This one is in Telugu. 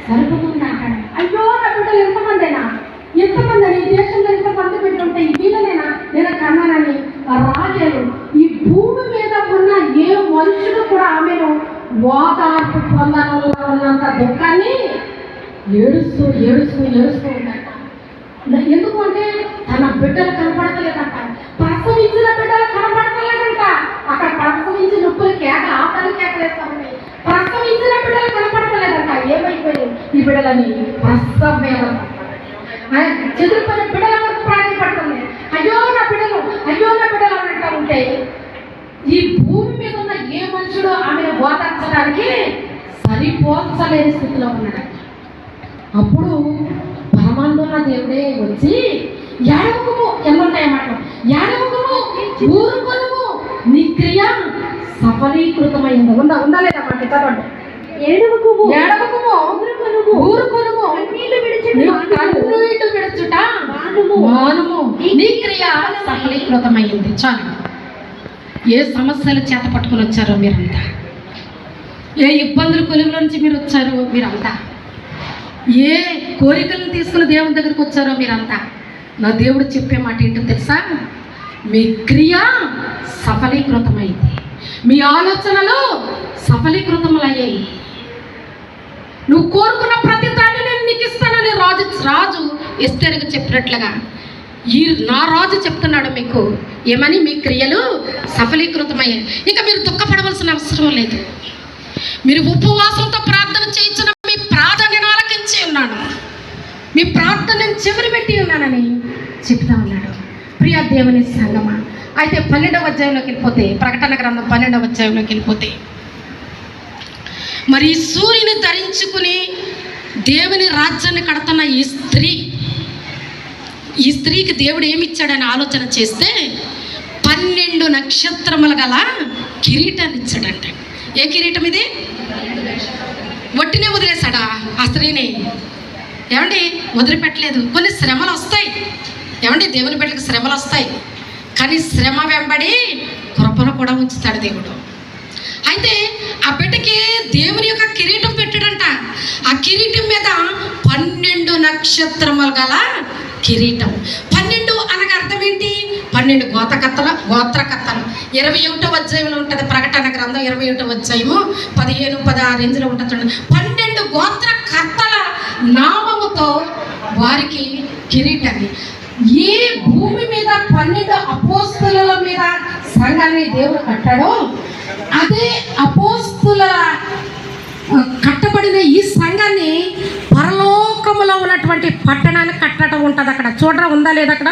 సరిపోతుంది అంటాడు. అయ్యో నా బిడ్డలు ఎంతమందైనా ఎంతమంది అని ఈ దేశంలో ఎంతమంది బిడ్డలు ఉంటే ఈ వీళ్ళనైనా నేను కన్నానని రాజేలు ఈ భూమి మీద ఉన్న ఏ మనుషుడు కూడా ఆమెను ఓదార్పు పొందడంలో ఉన్నంత దుఃఖాన్ని ఏడుస్తూ ఏడుస్తూ ఏడుస్తూ ఉందంట. ఎందుకు అంటే తన బిడ్డలు కనపడతలేదంట, ప్రసవించిన బిడ్డలు కనపడతలేదంట. అక్కడ ప్రసవించిన నొప్పులు కేక ఆతలు కేకలేస్తామని ప్రసవించిన బిడ్డలు కనపడతలేదంట. ఏమైపోయింది ఈ బిడ్డలని ప్రసవ చెదిరిపోయిన బిడ్డల వరకు ప్రాణపడుతుంది. అయ్యో నా బిడ్డలు అన్నట్టు ఉంటే ఈ భూమి మీద ఉన్న ఏ మనుషుడు ఆమెను ఓదార్చడానికి సరిపోల్చలేని స్థితిలో ఉన్నాడు. అప్పుడు పరమానందున్న దేవుడే వచ్చి ఏడవకము ఎన్నుంటాయన్నమాట, ఏడవకము ఊరుకొనుము నీ క్రియ సఫలీకృతమైంది. ఉందా లేదా మాట చదవండి. ఏడవకము ఊరుకొనుము కన్నీళ్లు విడుచుట మానుము నీ క్రియ సఫలీకృతమైంది. చాలు. ఏ సమస్యలు చేత పట్టుకుని వచ్చారో మీరంతా, ఏ ఇబ్బందులు కొలువుల నుంచి మీరు వచ్చారో మీరంతా, ఏ కోరికలను తీసుకుని దేవుని దగ్గరకు వచ్చారో మీరంతా, నా దేవుడు చెప్పే మాట ఏంటో తెలుసా? మీ క్రియ సఫలీకృతమైంది, మీ ఆలోచనలు సఫలీకృతములయ్యాయి. నువ్వు కోరుకున్న ప్రతి దాన్ని నేను నీకు ఇస్తానని రాజు ఎస్తేరుగా చెప్పినట్లుగా నా రాజు చెప్తున్నాడు మీకు ఏమని? మీ క్రియలు సఫలీకృతమయ్యాయి. ఇంకా మీరు దుఃఖపడవలసిన అవసరం లేదు. మీరు ఉపవాసంతో ప్రార్థన చేయించిన మీ ప్రార్థన నేను ఆలకించి ఉన్నాను, మీ ప్రార్థన నేను చివరి పెట్టి ఉన్నానని చెప్తా ఉన్నాడు. ప్రియ దేవుని సంగమా, అయితే 12వ అధ్యాయంలోకి వెళ్ళిపోతే, ప్రకటన గ్రంథం 12వ అధ్యాయంలోకి వెళ్ళిపోతే, మరి సూర్యుని ధరించుకుని దేవుని రాజ్యాన్ని కడుతున్న ఈ స్త్రీకి దేవుడు ఏమిచ్చాడని ఆలోచన చేస్తే 12 నక్షత్రములు గల కిరీటాన్ని ఇచ్చాడంట. ఏ కిరీటం ఇది? వట్టినే వదిలేశాడా ఆ స్త్రీని? ఏమండి, వదిలిపెట్టలేదు. కొన్ని శ్రమలు వస్తాయి. ఏమండి, దేవుని బిడ్డలకు శ్రమలు వస్తాయి, కానీ శ్రమ వెంబడి కృపను కూడా ఉంచుతాడు దేవుడు. అయితే ఆ బిడ్డకి దేవుని యొక్క కిరీటం పెట్టాడంట. ఆ కిరీటం మీద 12 నక్షత్రములు గల కిరీటం. 12 అనగా అర్థం ఏంటి? 12 గోత్రకర్తలు. 21వ అధ్యాయంలో ఉంటుంది ప్రకటన గ్రంథం, 21వ అధ్యాయము 15-16 రేంజ్లో ఉంటుంది. 12 గోత్రకర్తల నామముతో వారికి కిరీటాన్ని. ఏ భూమి మీద 12 అపోస్తుల మీద సంఘాన్ని దేవుడు కట్టాడో అదే అపోస్తుల కట్టబడిన ఈ సంఘాన్ని పరలోకములో ఉన్నటువంటి పట్టణాన్ని కట్టడం ఉంటుంది. అక్కడ చూడరా, ఉందా లేదా అక్కడ?